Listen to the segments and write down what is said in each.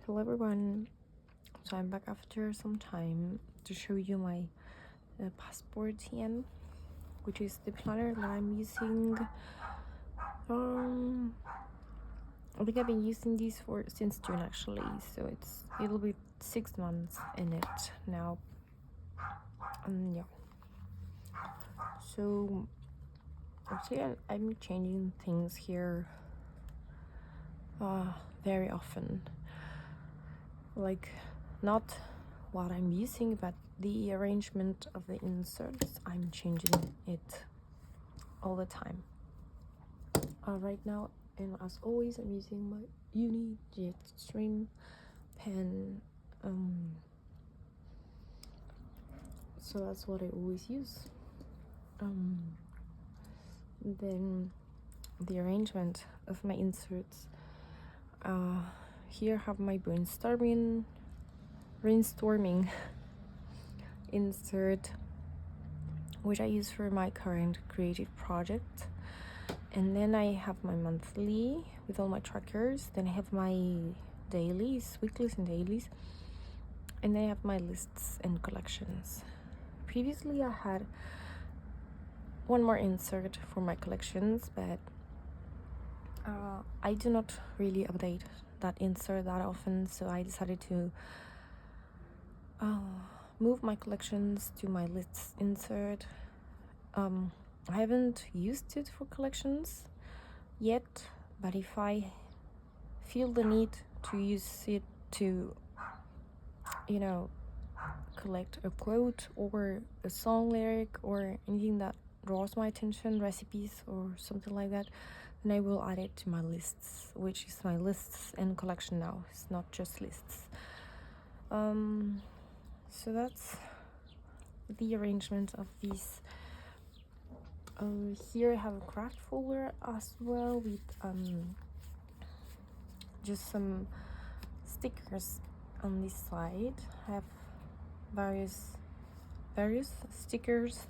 Hello everyone, so I'm back after some time to show you my passport TN, which is the planner that I'm using. I think I've been using these since June actually, so it'll be 6 months in it now. Yeah. So actually I'm changing things here very often. Like, not what I'm using, but the arrangement of the inserts. I'm changing it all the time. Right now, and as always, I'm using my uni Jetstream pen. So that's what I always use. Then the arrangement of my inserts. Here I have my brainstorming insert, which I use for my current creative project. And then I have my monthly with all my trackers. Then I have my dailies, weeklies and dailies. And then I have my lists and collections. Previously I had one more insert for my collections, but I do not really update that insert that often, so I decided to move my collections to my lists insert. I haven't used it for collections yet, but if I feel the need to use it to, collect a quote or a song lyric or anything that draws my attention, recipes or something like that, then I will add it to my lists, which is my lists and collection now. It's not just lists. So that's the arrangement of these. Here I have a craft folder as well with just some stickers on this side. I have various stickers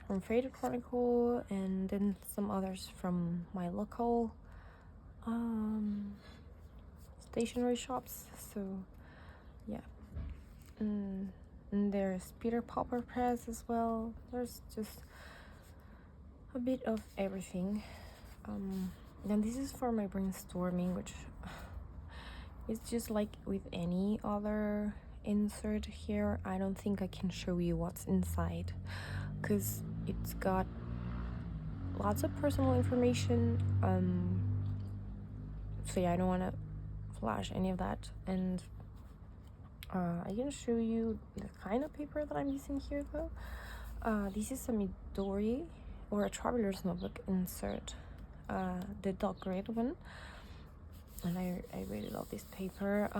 from Fader Chronicle, and then some others from my local stationery shops. So yeah, and there's Peter Popper Press as well. There's just a bit of everything. And this is for my brainstorming, which is just like with any other insert here. I don't think I can show you what's inside because it's got lots of personal information. So yeah, I don't want to flash any of that. And I can show you the kind of paper that I'm using here though. This is a Midori or a traveler's notebook insert, the dark red one, and I really love this paper.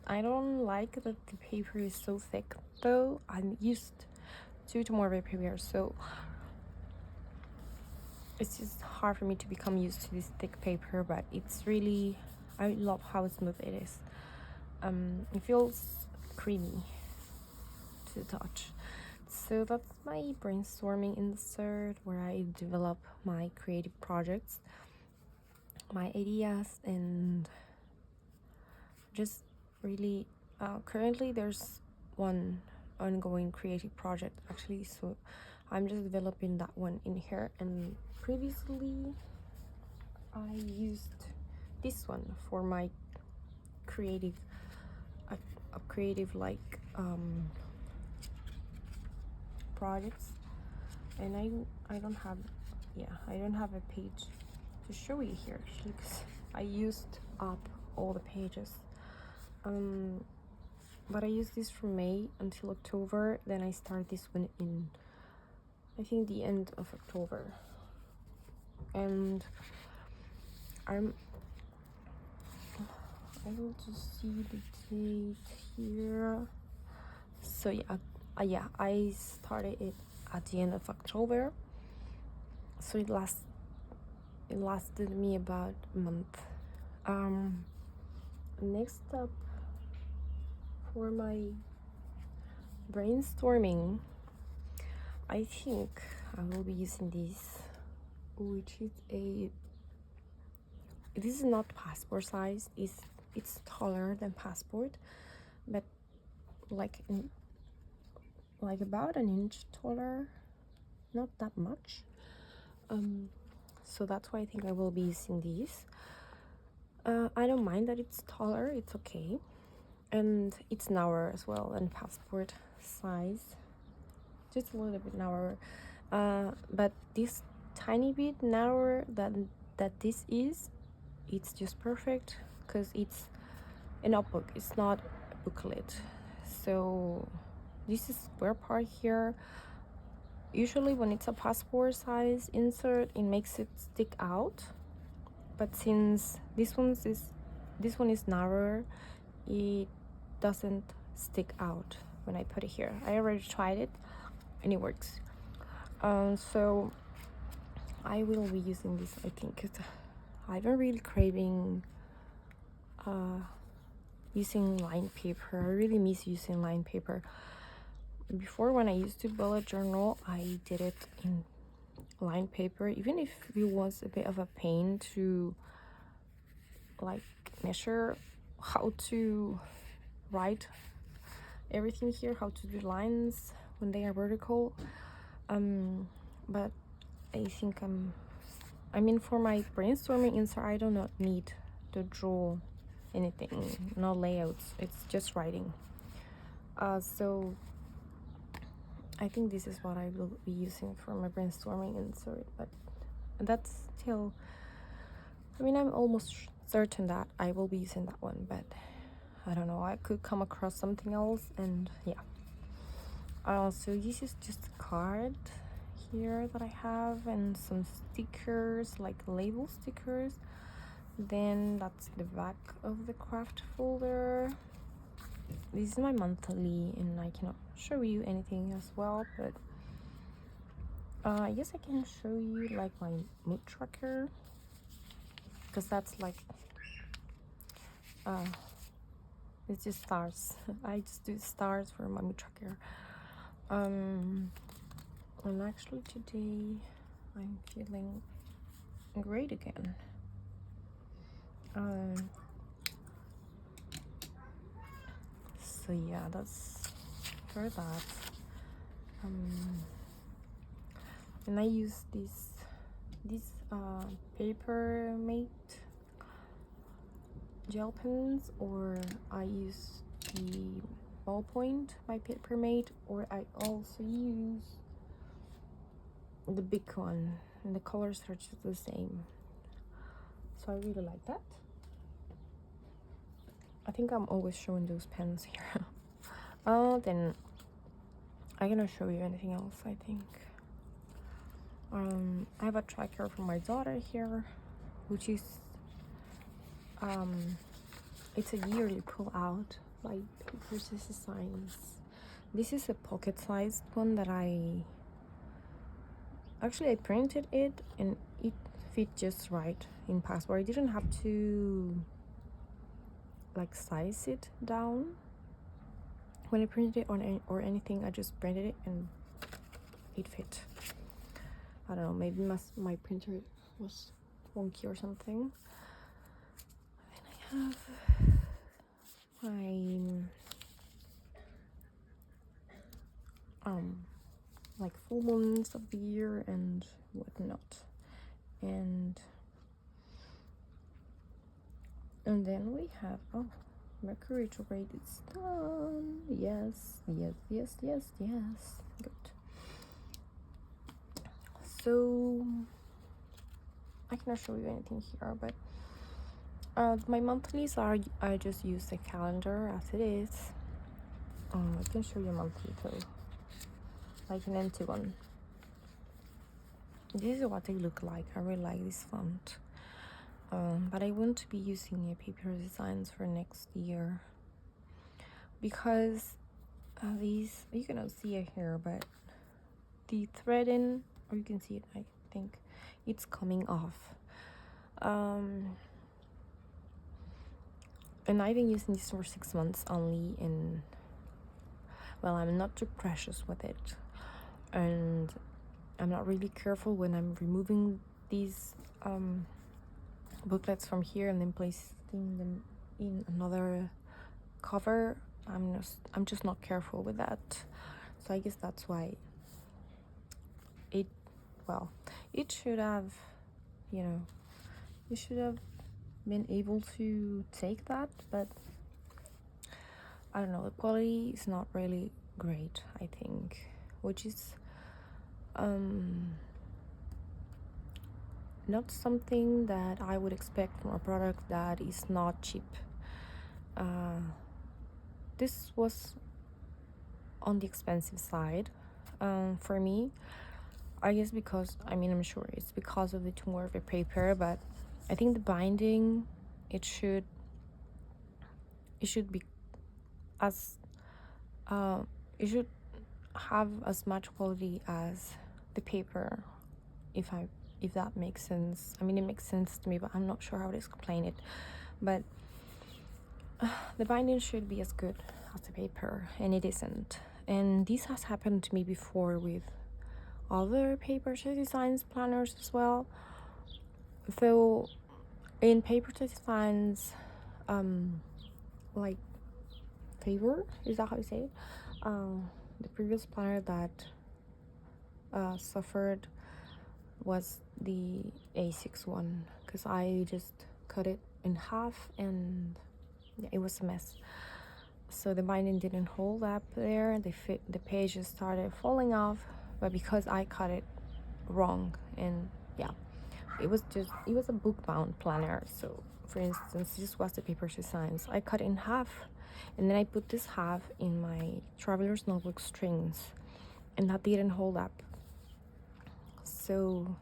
I don't like that the paper is so thick though. I'm used to more paper, so it's just hard for me to become used to this thick paper, but it's really, I love how smooth it is. It feels creamy to the touch. So that's my brainstorming insert where I develop my creative projects, my ideas, and just really currently there's one ongoing creative project actually, so I'm just developing that one in here. And previously I used this one for my creative like projects, and I don't have a page to show you here actually because I used up all the pages. But I used this from May until October, then I started this one in I think the end of October, and I'm able to see the date here. So yeah, I started it at the end of October, so it lasted me about a month. Next up, for my brainstorming, I think I will be using this, which is this is not passport size, it's it's taller than Passport, but like about an inch taller, not that much. So that's why I think I will be using these. I don't mind that it's taller, it's okay, and it's narrower as well than Passport size, just a little bit narrower, but this tiny bit narrower than that this is, it's just perfect because it's a notebook, it's not a booklet. So this is square part here. Usually when it's a Passport size insert, it makes it stick out, but since this one is narrower, it doesn't stick out when I put it here. I already tried it and it works. So I will be using this, I think, because I've been really craving using lined paper. I really miss using lined paper. Before, when I used to bullet journal, I did it in lined paper, even if it was a bit of a pain to like measure how to write everything here, how to do lines when they are vertical. But I think I mean, for my brainstorming insert, I do not need to draw anything, no layouts, it's just writing. So I think this is what I will be using for my brainstorming insert, but that's still, I mean, I'm almost certain that I will be using that one, but I don't know, I could come across something else, and yeah. So this is just a card here that I have, and some stickers, like label stickers. Then that's the back of the craft folder. This is my monthly, and I cannot show you anything as well, but I guess I can show you like my mood tracker, because that's like it's just stars. I just do stars for my mood tracker. And actually today I'm feeling great again. So yeah, that's for that. And I use this paper mate gel pens, or I use the ballpoint by Paper Mate, or I also use the big one, and the colors are just the same. So I really like that. I think I'm always showing those pens here. Then I'm gonna show you anything else, I think. I have a tracker for my daughter here, which is it's a yearly pull out by Papers Designs. This is a pocket sized one that I printed it, and it fit just right in Passport. I didn't have to like size it down when I printed it or anything. I just printed it and it fit. I don't know, maybe my printer was wonky or something. Then I have my like full moons of the year and whatnot, and then we have Mercury retrograde is done. Yes, good. So I cannot show you anything here, but my monthlies are, I just use the calendar as it is. I can show you a monthly too, like an empty one. This is what they look like. I really like this font, but I want to be using a Paper Designs for next year, because these, you cannot see it here, but the threading, or you can see it, I think it's coming off. And I've been using this for 6 months only, and well, I'm not too precious with it, and I'm not really careful when I'm removing these booklets from here and then placing them in another cover. I'm just not careful with that. So I guess that's why it it should have, you should have been able to take that, but I don't know, the quality is not really great, I think, which is not something that I would expect from a product that is not cheap. This was on the expensive side for me, I guess, because I'm sure it's because of the tumor of the paper, but I think the binding, it should be as it should have as much quality as the paper, if that makes sense. It makes sense to me, but I'm not sure how to explain it. But the binding should be as good as the paper, and it isn't. And this has happened to me before with other paper designs planners as well. So in paper designs, like favor, is that how you say it? The previous planner that suffered was the A6 one, because I just cut it in half and yeah, it was a mess. So the binding didn't hold up there, the pages started falling off, but because I cut it wrong, and yeah, it was a book bound planner. So for instance, this was the paper designs, I cut it in half, and then I put this half in my traveler's notebook strings, and that didn't hold up. So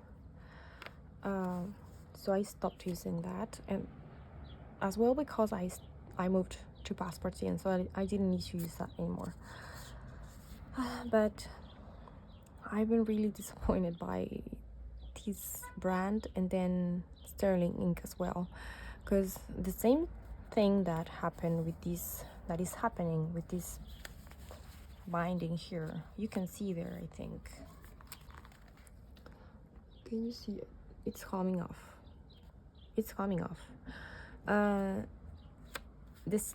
I stopped using that, and as well because I moved to Passporty, and so I didn't need to use that anymore. But I've been really disappointed by this brand, and then Sterling ink as well, because the same thing that is happening with this binding here, you can see there, I think. Can you see it? It's coming off. This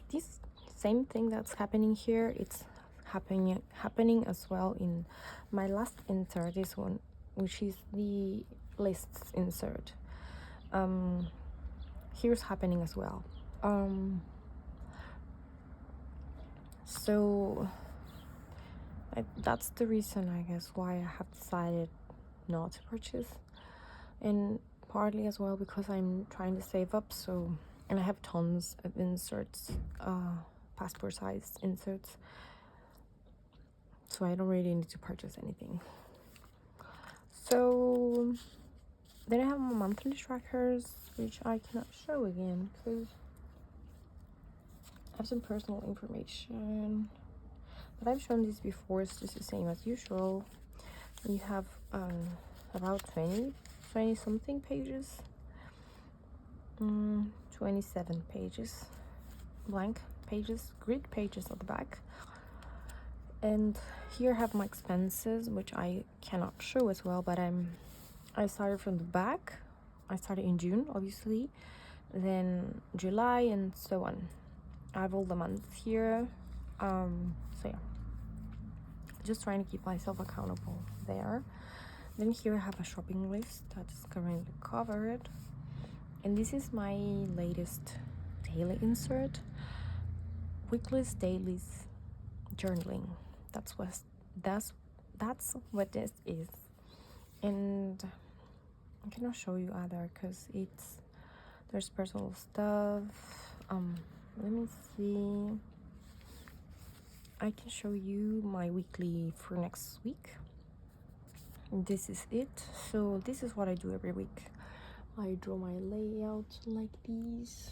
same thing that's happening here, it's happening as well in my last insert, this one, which is the lists insert. Here's happening as well. So that's the reason, I guess, why I have decided not to purchase, and partly as well because I'm trying to save up. So, and I have tons of inserts, passport size inserts, so I don't really need to purchase anything. So then I have my monthly trackers, which I cannot show again because I have some personal information, but I've shown this before. It's just the same as usual. You have about 20 something pages, 27 pages, blank pages, grid pages at the back. And here I have my expenses, which I cannot show as well, but I started from the back. I started in June, obviously, then July, and so on. I have all the months here. So yeah, just trying to keep myself accountable there. Then here I have a shopping list that's currently covered, and this is my latest daily insert: weeklies, dailies, journaling. That's what this is. And I cannot show you other because there's personal stuff. Let me see. I can show you my weekly for next week. This is it. So this is what I do every week. I draw my layout like these,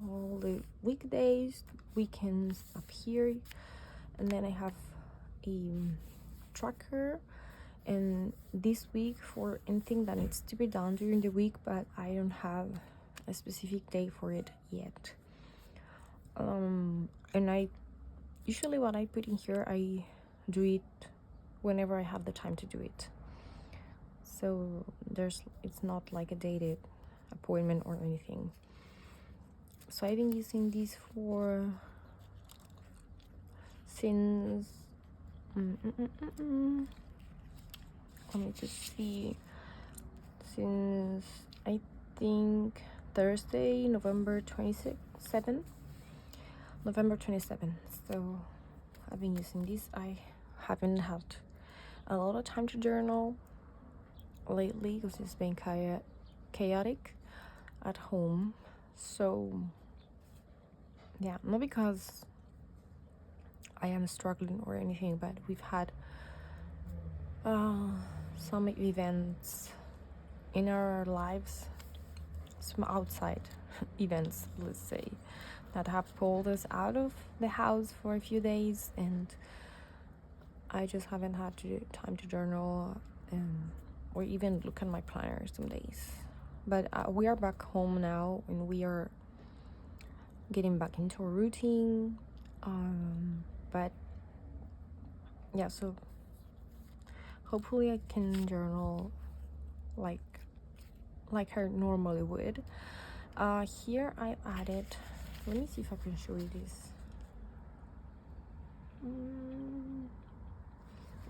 all the weekdays, weekends up here, and then I have a tracker, and this week for anything that needs to be done during the week, but I don't have a specific day for it yet. And I usually, what I put in here, I do it whenever I have the time to do it. So it's not like a dated appointment or anything. So I've been using these for since let me just see, since I think Thursday, November 27th. So I've been using these. I haven't had a lot of time to journal lately because it's been chaotic at home. So yeah, not because I am struggling or anything, but we've had some events in our lives, some outside events, let's say, that have pulled us out of the house for a few days, and I just haven't had time to journal or even look at my planner some days. But we are back home now, and we are getting back into a routine. But yeah, so hopefully I can journal like I normally would. Here I added, let me see if I can show you this.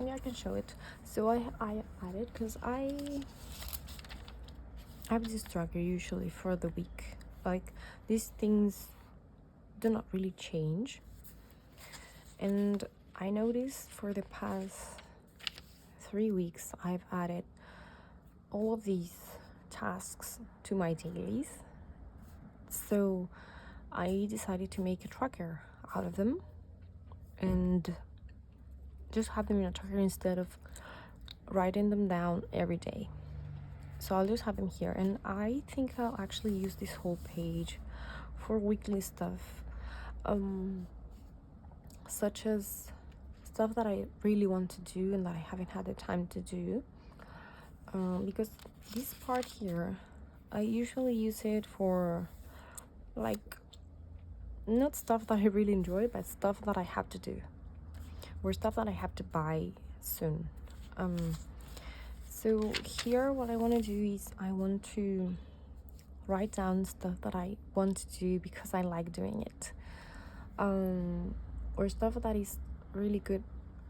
Yeah, I can show it. So I added, because I have this tracker usually for the week. Like, these things do not really change, and I noticed for the past 3 weeks I've added all of these tasks to my dailies. So I decided to make a tracker out of them and just have them in a tracker instead of writing them down every day. So I'll just have them here, and I think I'll actually use this whole page for weekly stuff, such as stuff that I really want to do and that I haven't had the time to do, because this part here, I usually use it for like not stuff that I really enjoy, but stuff that I have to do or stuff that I have to buy soon. So here what I want to do is I want to write down stuff that I want to do because I like doing it, or stuff that is really good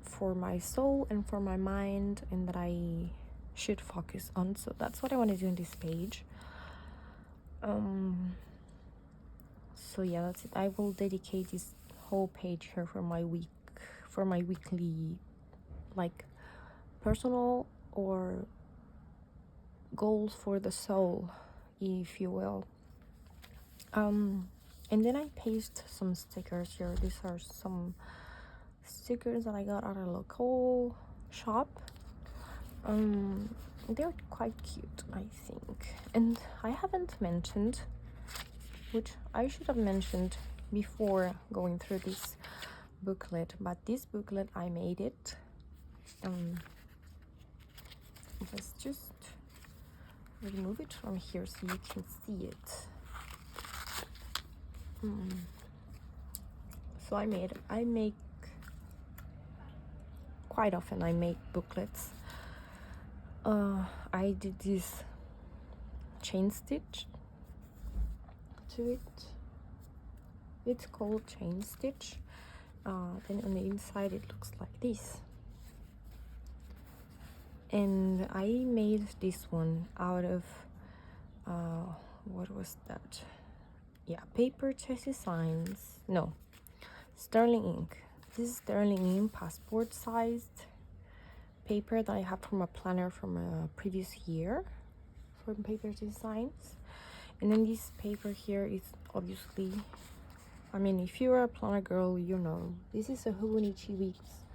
for my soul and for my mind and that I should focus on. So that's what I want to do in this page. So yeah, that's it. I will dedicate this whole page here for my weekly, like, personal or goals for the soul, if you will. And then I paste some stickers here. These are some stickers that I got at a local shop. They're quite cute, I think. And I haven't mentioned, which I should have mentioned before going through this booklet, but this booklet, I made it. Let's just remove it from here so you can see it. So I make quite often, I make booklets. I did this chain stitch to it. It's called chain stitch. Then on the inside it looks like this. And I made this one out of what was that? Yeah, paper chassis signs. No, sterling ink. This is sterling ink, passport sized paper that I have from a planner from a previous year for paper designs. And then this paper here is obviously, I mean, if you're a planner girl, you know, this is a Hobonichi Weeks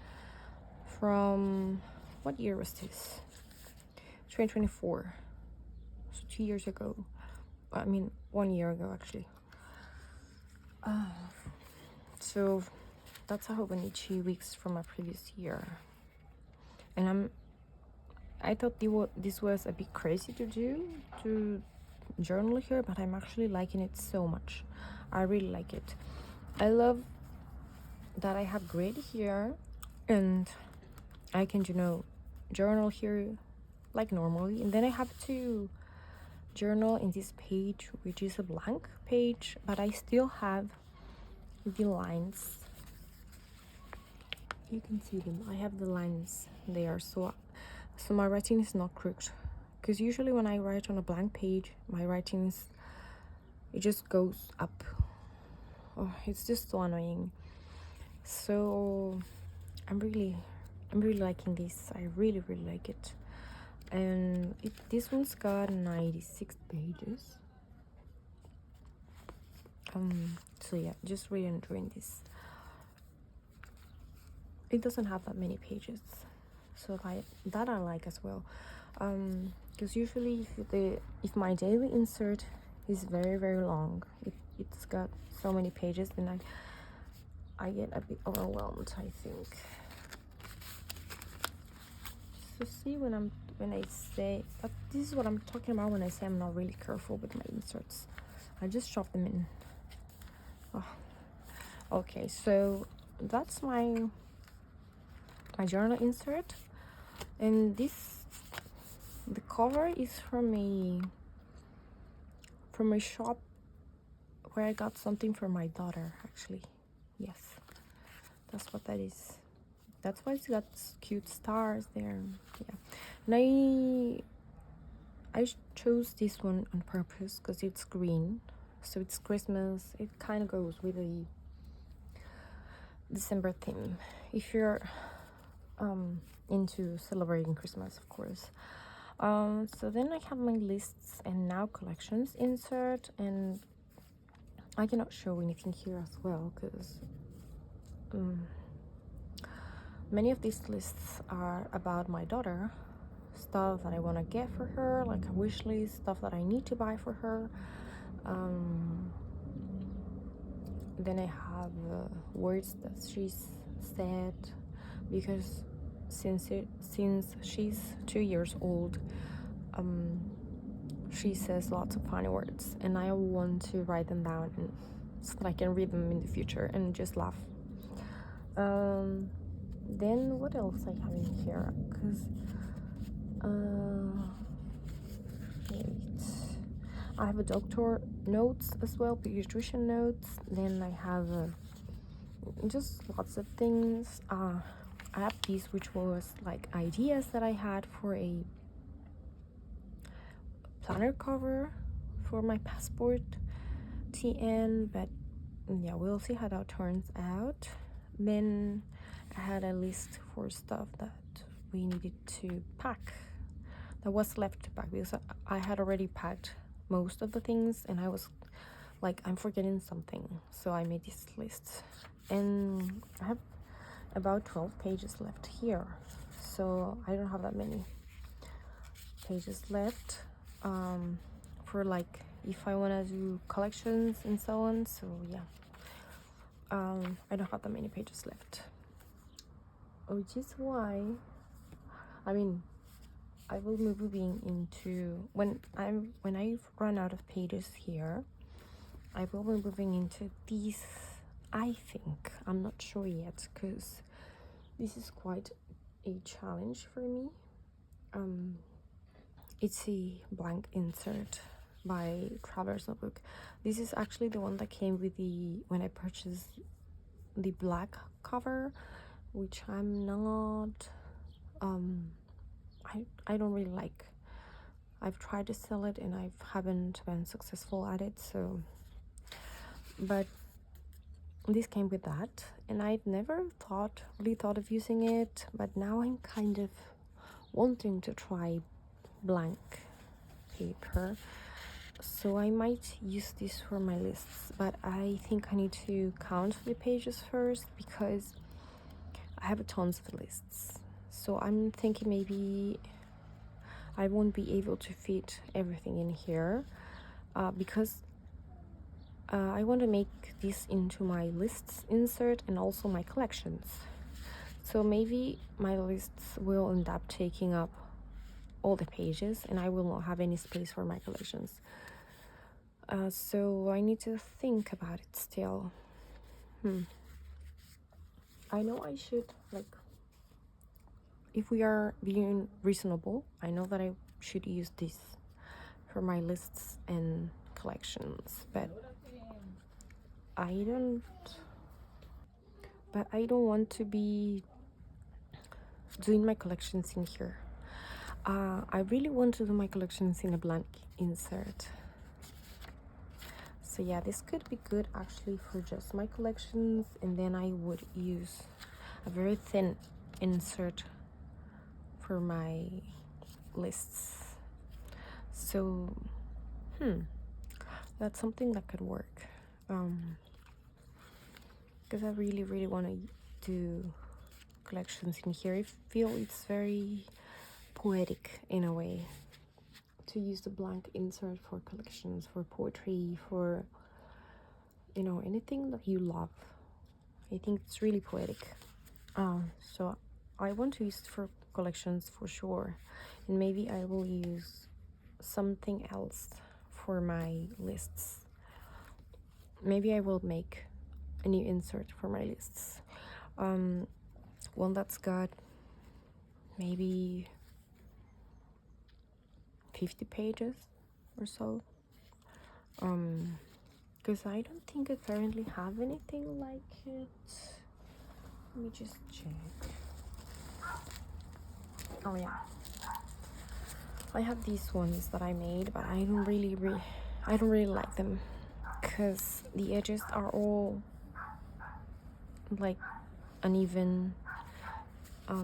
from, what year was this? 2024. So 2 years ago. I mean, 1 year ago, actually. So that's a Hobonichi Weeks from a previous year. And I thought this was a bit crazy to do, to journal here, but I'm actually liking it so much. I really like it. I love that I have grid here, and I can, journal here like normally, and then I have to journal in this page, which is a blank page, but I still have the lines. You can see them. I have the lines there, so my writing is not crooked, because usually when I write on a blank page, my writing is, it just goes up. Oh, it's just so annoying. So I'm really liking this. I really like it. And this one's got 96 pages. So yeah, just really enjoying this. It doesn't have that many pages, so that I like as well. Because usually if my daily insert is very long, it's got so many pages, then I get a bit overwhelmed, I think. So see, when I say, but this is what I'm talking about when I say I'm not really careful with my inserts. I just shove them in. Oh. Okay, so that's my journal insert, and the cover is from a shop where I got something for my daughter, actually. Yes, that's what that is. That's why it's got cute stars there. Yeah, and I chose this one on purpose because it's green, so it's Christmas. It kind of goes with the December theme, if you're into celebrating Christmas, of course. So then I have my lists and now collections insert, and I cannot show anything here as well because many of these lists are about my daughter, stuff that I want to get for her, like a wish list, stuff that I need to buy for her. Then I have words that she's said, because since she's 2 years old, she says lots of funny words, and I want to write them down so that I can read them in the future and just laugh. Then what else I have in here? Because wait, I have a doctor notes as well, pediatrician notes. Then I have just lots of things. I have these, which was like ideas that I had for a planner cover for my passport TN, but yeah, we'll see how that turns out. Then I had a list for stuff that we needed to pack, that was left to pack, because I had already packed most of the things and I was like, I'm forgetting something, so I made this list. And I have about 12 pages left here, so I don't have that many pages left for like if I want to do collections and so on. So yeah, I don't have that many pages left, which is why I will be moving into, when I run out of pages here, I will be moving into these. I think, I'm not sure yet, because this is quite a challenge for me. It's a blank insert by Traveler's Notebook. This is actually the one that came with when I purchased the black cover, which I'm not I don't really like. I've tried to sell it and I haven't been successful at it, so, but this came with that, and I've never really thought of using it, but now I'm kind of wanting to try blank paper, so I might use this for my lists. But I think I need to count the pages first, because I have tons of lists, so I'm thinking maybe I won't be able to fit everything in here, because I want to make this into my lists insert and also my collections. So maybe my lists will end up taking up all the pages and I will not have any space for my collections. So I need to think about it still. I know I should, like, if we are being reasonable, I know that I should use this for my lists and collections, but I don't want to be doing my collections in here. I really want to do my collections in a blank insert. So yeah, this could be good actually for just my collections, and then I would use a very thin insert for my lists. So that's something that could work, because I really want to do collections in here. I feel it's very poetic in a way to use the blank insert for collections, for poetry, for anything that you love. I think it's really poetic. So I want to use it for collections for sure, and maybe I will use something else for my lists. Maybe I will make a new insert for my lists, one that's got maybe 50 pages or so, because I don't think I currently have anything like it. Let me just check. Oh yeah, I have these ones that I made, but I don't really like them, because the edges are all like uneven. I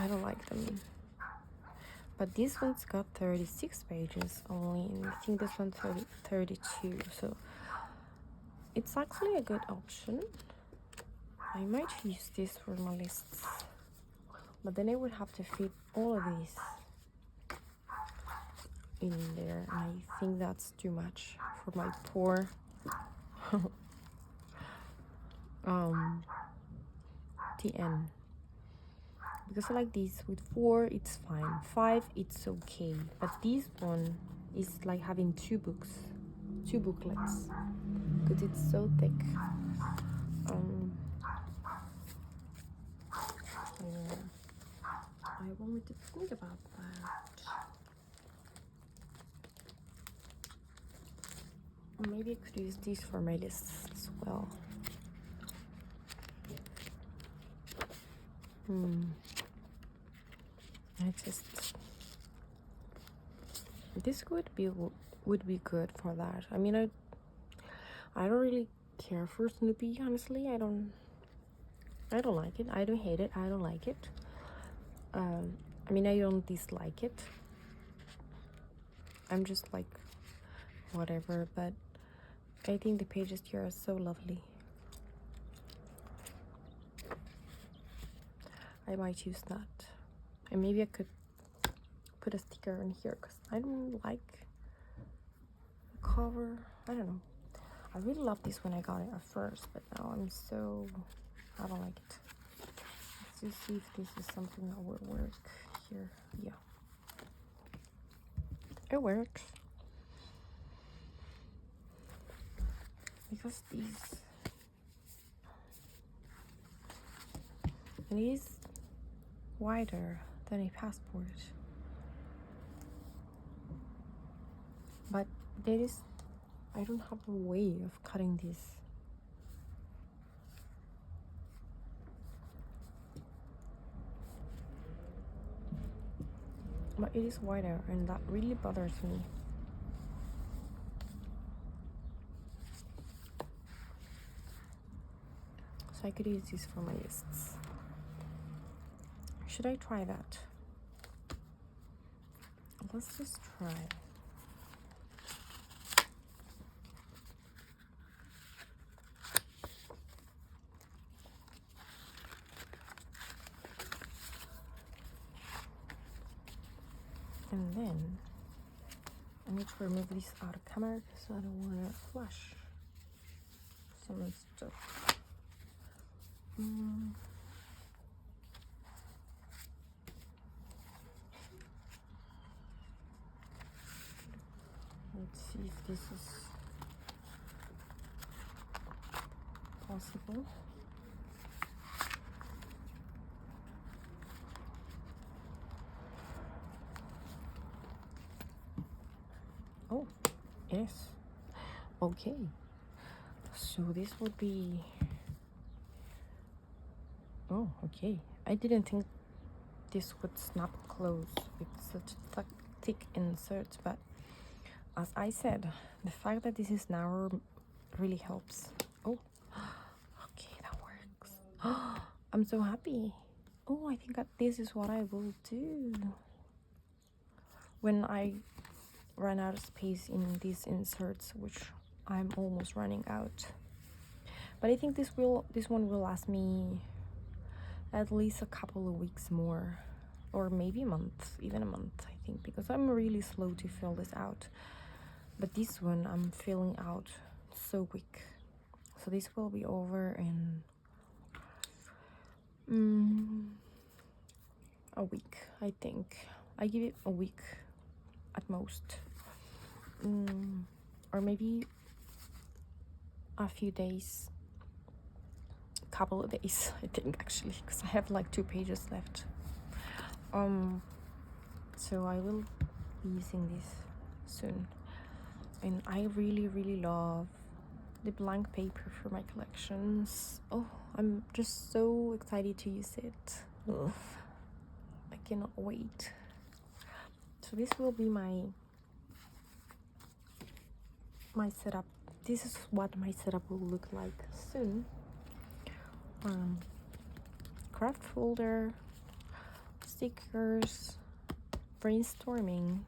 don't like them. But this one's got 36 pages only, and I think this one's 32, so it's actually a good option. I might use this for my lists, but then I would have to fit all of these in there, and I think that's too much for my poor TN. Because I like these with 4, it's fine. 5, it's okay. But this one is like having 2 booklets, because it's so thick. I wanted to think about that. Or maybe I could use these for my lists as well. This would be good for that. I mean, I don't really care for Snoopy, honestly. I don't like it. I don't hate it. I don't like it. I mean, I don't dislike it. I'm just like whatever, but I think the pages here are so lovely. I might use that, and maybe I could put a sticker in here, because I don't like the cover. I don't know. I really loved this when I got it at first, but now I don't like it. Let's just see if this is something that will work here. Yeah, it works, because it is wider than a passport, but I don't have a way of cutting this. But it is wider, and that really bothers me. So I could use this for my lists. Should I try that? Let's just try. And then I need to remove this out of camera, because I don't want to flash some stuff. Let's see if this is possible. Yes. Okay. So this would be... Oh, okay. I didn't think this would snap close with such thick inserts, but as I said, the fact that this is narrow really helps. Oh, okay, that works. I'm so happy. Oh, I think that this is what I will do when I run out of space in these inserts, which I'm almost running out. But I think this one will last me at least a couple of weeks more, or maybe a month, even a month, I think, because I'm really slow to fill this out. But this one I'm filling out so quick. So this will be over in a week, I think. I give it a week at most, or maybe a few days, couple of days, I think, actually, because I have like 2 pages left. So I will be using this soon, and I really love the blank paper for my collections. Oh, I'm just so excited to use it. Ugh. I cannot wait. So this will be my setup. This is what my setup will look like soon. Craft folder, stickers, brainstorming,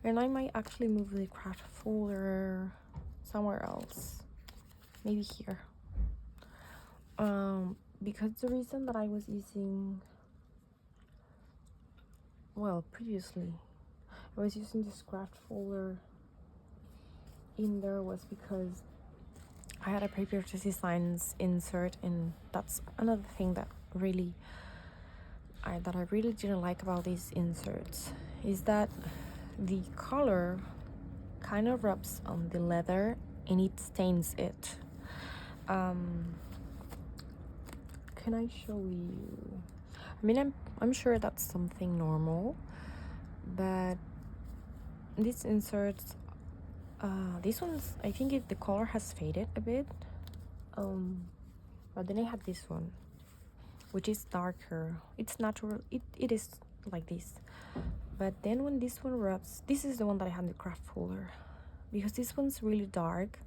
and I might actually move the craft folder somewhere else, maybe here, because the reason that I was using, well, previously I was using this craft folder in there was because I had a paper to designs insert, and that's another thing that I really didn't like about these inserts, is that the color kind of rubs on the leather and it stains it. Can I show you? I mean, I'm sure that's something normal, but these inserts, this one's, I think the color has faded a bit, but then I had this one, which is darker. It's natural, it is like this, but then when this one rubs, this is the one that I had in the craft folder, because this one's really dark.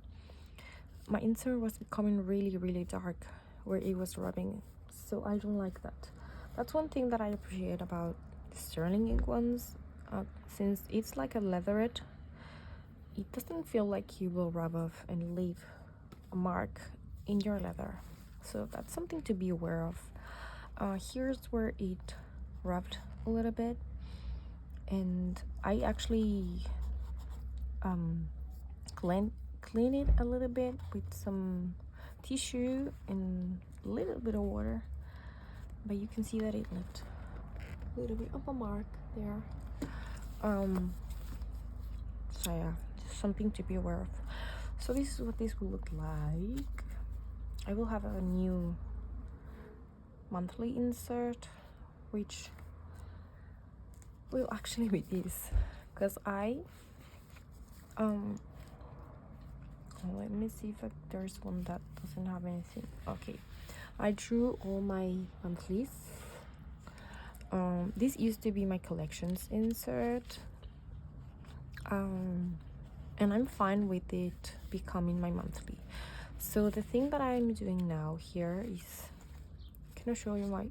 My insert was becoming really dark where it was rubbing, so I don't like that. That's one thing that I appreciate about the Sterling ink ones, since it's like a leatherette, it doesn't feel like you will rub off and leave a mark in your leather, so that's something to be aware of. Here's where it rubbed a little bit, and I actually clean it a little bit with some tissue and a little bit of water, but you can see that it left a little bit of a mark there. So yeah, just something to be aware of. So this is what this will look like. I will have a new monthly insert, which will actually be this, because I let me see if there's one that doesn't have anything. Okay, I drew all my monthlies. This used to be my collections insert, and I'm fine with it becoming my monthly. So the thing that I'm doing now here is, can I show you my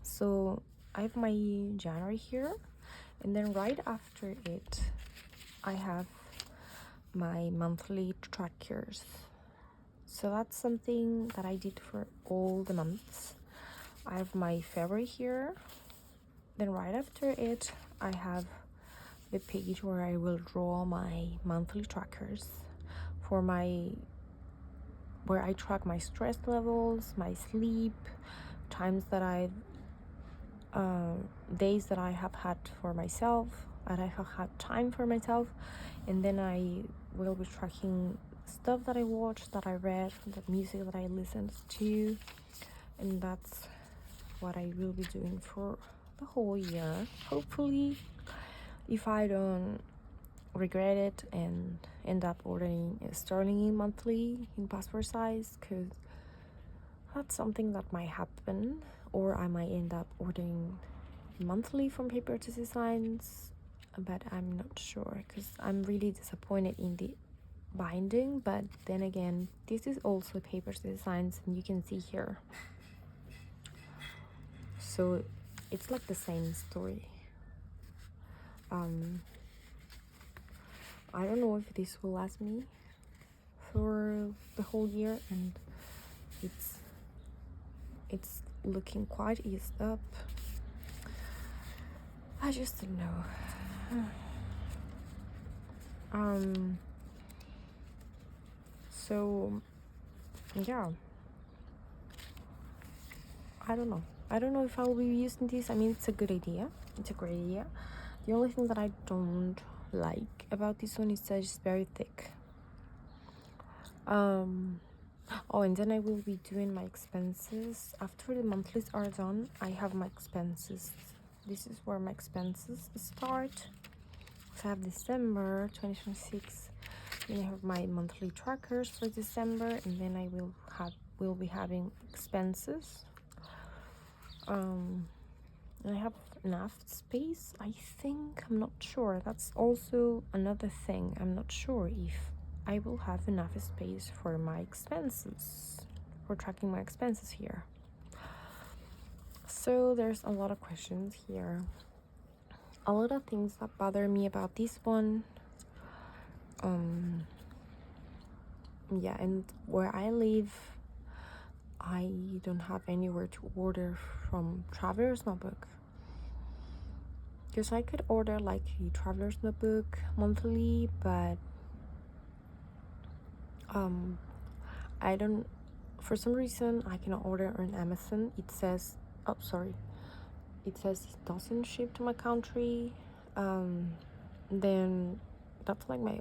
so I have my January here, and then right after it I have my monthly trackers. So that's something that I did for all the months. I have my February here, then right after it I have the page where I will draw my monthly trackers for where I track my stress levels, my sleep, times that days that I have had for myself, that I have had time for myself, and then I will be tracking stuff that I watched, that I read, the music that I listened to, and that's what I will be doing for the whole year, hopefully. if I don't regret it and end up ordering a sterling monthly in passport size, because that's something that might happen, or I might end up ordering monthly from Paper to Designs, but I'm not sure because I'm really disappointed in the binding. But then again, this is also Paper to Designs, and you can see here, so it's like the same story. I don't know if this will last me for the whole year, and it's looking quite eased up. I just don't know. So yeah, I don't know if I will be using this. I mean, it's a good idea, it's a great idea. The only thing that I don't like about this one is that it's very thick. Oh, and then I will be doing my expenses after the monthlies are done. I have my expenses. This is where my expenses start. So I have December 2026, then I have my monthly trackers for December, and then I will be having expenses. And I have enough space, I think. I'm not sure. That's also another thing. I'm not sure if I will have enough space for my expenses, for tracking my expenses here. So there's a lot of questions here, a lot of things that bother me about this one. Yeah, and where I live, I don't have anywhere to order from Traveler's Notebook, because I could order like a Traveler's Notebook monthly, but I don't, for some reason I cannot order on Amazon. It says, oh sorry, it says it doesn't ship to my country. Then that's like my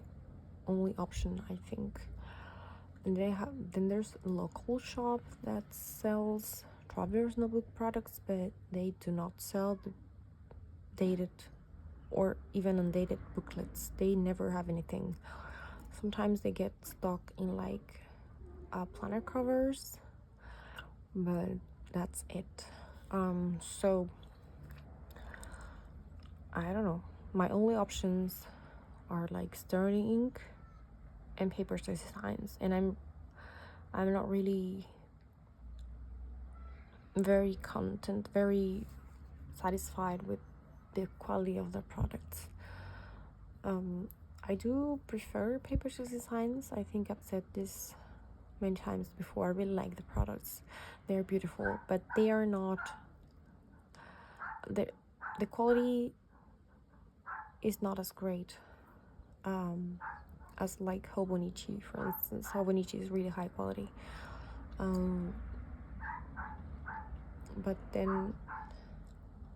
only option, I think. And then there's a local shop that sells Traveler's Notebook products, but they do not sell the dated or even undated booklets. They never have anything. Sometimes they get stuck in like planner covers, but that's it. So I don't know, my only options are like Sterling ink and Paper Designs, and I'm not really very satisfied with the quality of the products. I do prefer Paper Designs. I think I've said this many times before. I really like the products. They're beautiful, but they are not, the quality is not as great as like Hobonichi, for instance. Hobonichi is really high quality. But then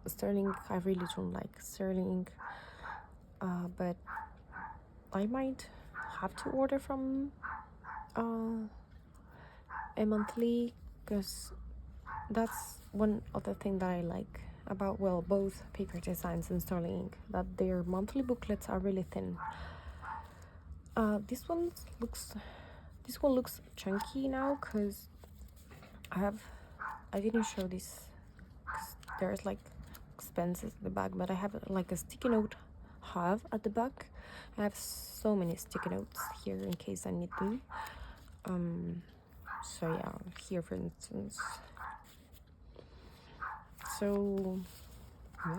Sterling, I really don't like Sterling. But I might have to order from a monthly, because that's one other thing that I like about, well, both Paper Designs and Sterling ink, that their monthly booklets are really thin. This one looks chunky now, because I didn't show this because there's like expenses at the back, but I have like a sticky note hub at the back. I have so many sticky notes here in case I need them. So yeah, here for instance. So yeah,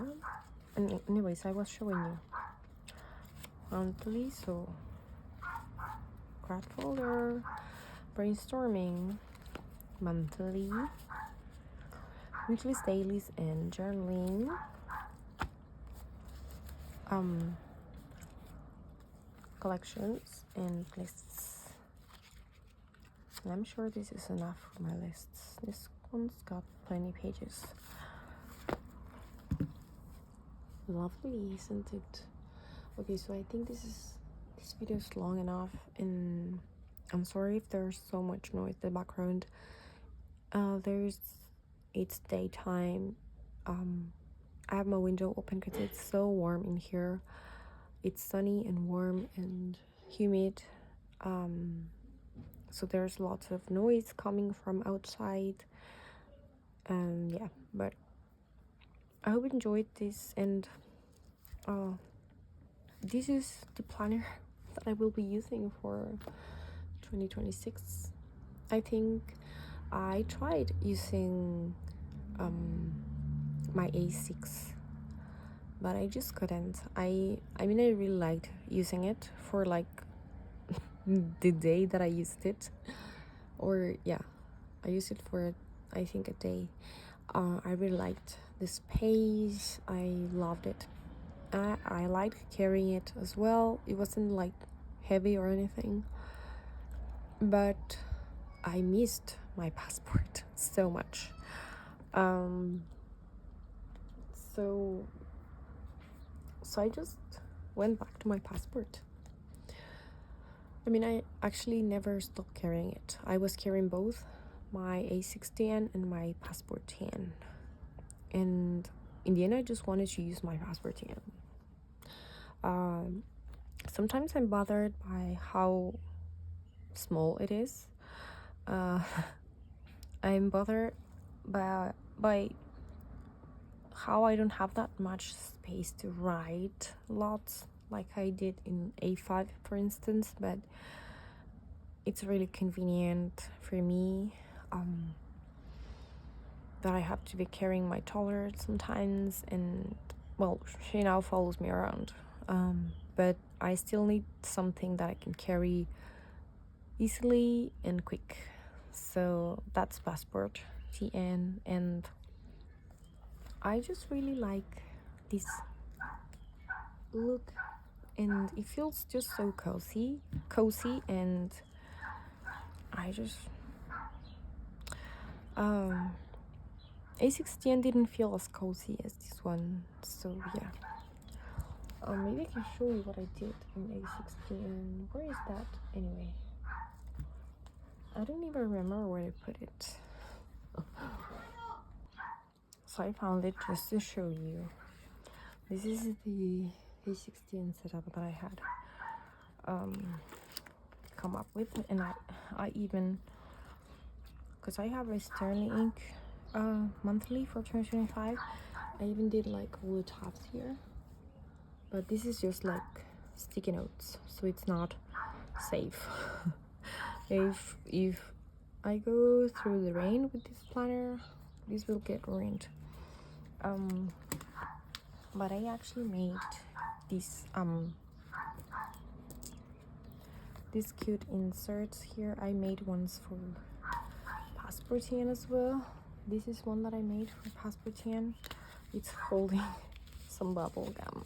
and anyways, I was showing you monthly. So craft folder, brainstorming, monthly, weeklies, dailies, and journaling. Collections and lists. And I'm sure this is enough for my lists. This one's got plenty pages. Lovely, isn't it? Okay, so I think this video is long enough, and I'm sorry if there's so much noise in the background. It's daytime. I have my window open because it's so warm in here. It's sunny and warm and humid. So there's lots of noise coming from outside. And yeah, but I hope you enjoyed this, and this is the planner that I will be using for 2026. I think I tried using my A6, but I just couldn't. I mean, I really liked using it for like the day that I used it, or yeah, I used it for I think a day. I really liked the space. I loved it. I liked carrying it as well. It wasn't like heavy or anything, but I missed my passport so much. So I just went back to my passport. I mean, I actually never stopped carrying it. I was carrying both my A610 and my passport 10. And in the end, I just wanted to use my passport 10. Sometimes I'm bothered by how small it is. I'm bothered by how I don't have that much space to write lots like I did in A5, for instance, but it's really convenient for me that I have to be carrying my toddler sometimes, and well, she now follows me around, but I still need something that I can carry easily and quick. So that's passport TN, and I just really like this look, and it feels just so cozy, and I just A16 didn't feel as cozy as this one, so yeah. Maybe I can show you what I did in A16. Where is that anyway? I don't even remember where I put it. So I found it just to show you. This is the A16 setup that I had come up with, and I even, because I have a Sterling ink monthly for 2025, I even did like all the tabs here, but this is just like sticky notes, so it's not safe. if I go through the rain with this planner, this will get ruined. But I actually made these cute inserts here. I made ones for Passportian as well. This is one that I made for Passportian. It's holding some bubble gum.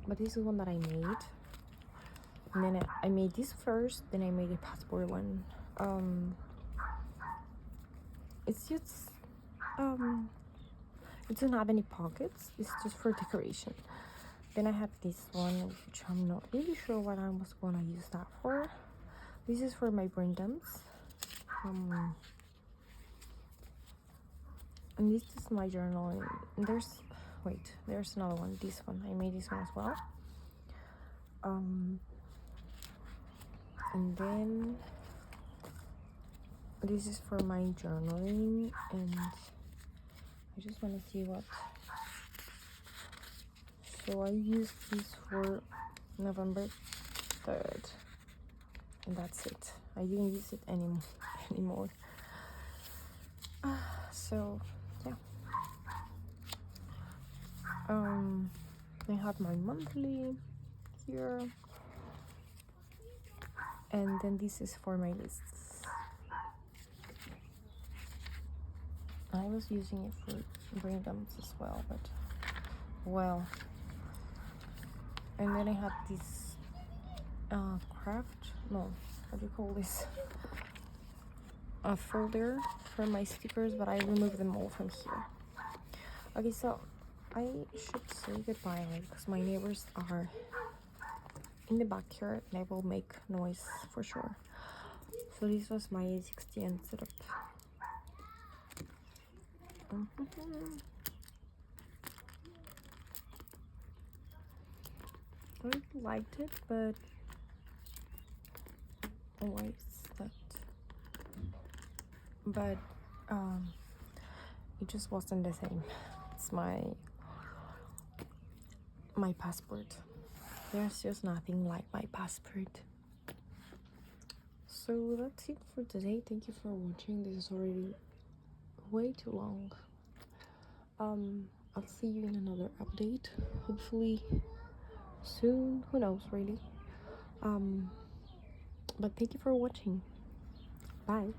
But this is one that I made. And then I made this first, then I made a passport one. It's just it doesn't have any pockets, it's just for decoration. Then I had this one, which I'm not really sure what I was gonna use that for. This is for my brain dumps. And this is my journal. And there's another one. This one, I made this one as well. And then this is for my journaling, and I just want to see what. So I used this for November 3rd, and that's it. I didn't use it anymore. So yeah. I have my monthly here, and then this is for my lists. I was using it for brain dumps as well, but well. And then I have this how do you call this? A folder for my stickers, but I removed them all from here. Okay, so I should say goodbye because my neighbors are in the backyard and I will make noise for sure. So this was my A16 setup. I liked it, but why is that? But it just wasn't the same. It's my passport. There's just nothing like my passport. So that's it for today. Thank you for watching. This is already way too long. I'll see you in another update, hopefully soon. Who knows, really. But thank you for watching. Bye.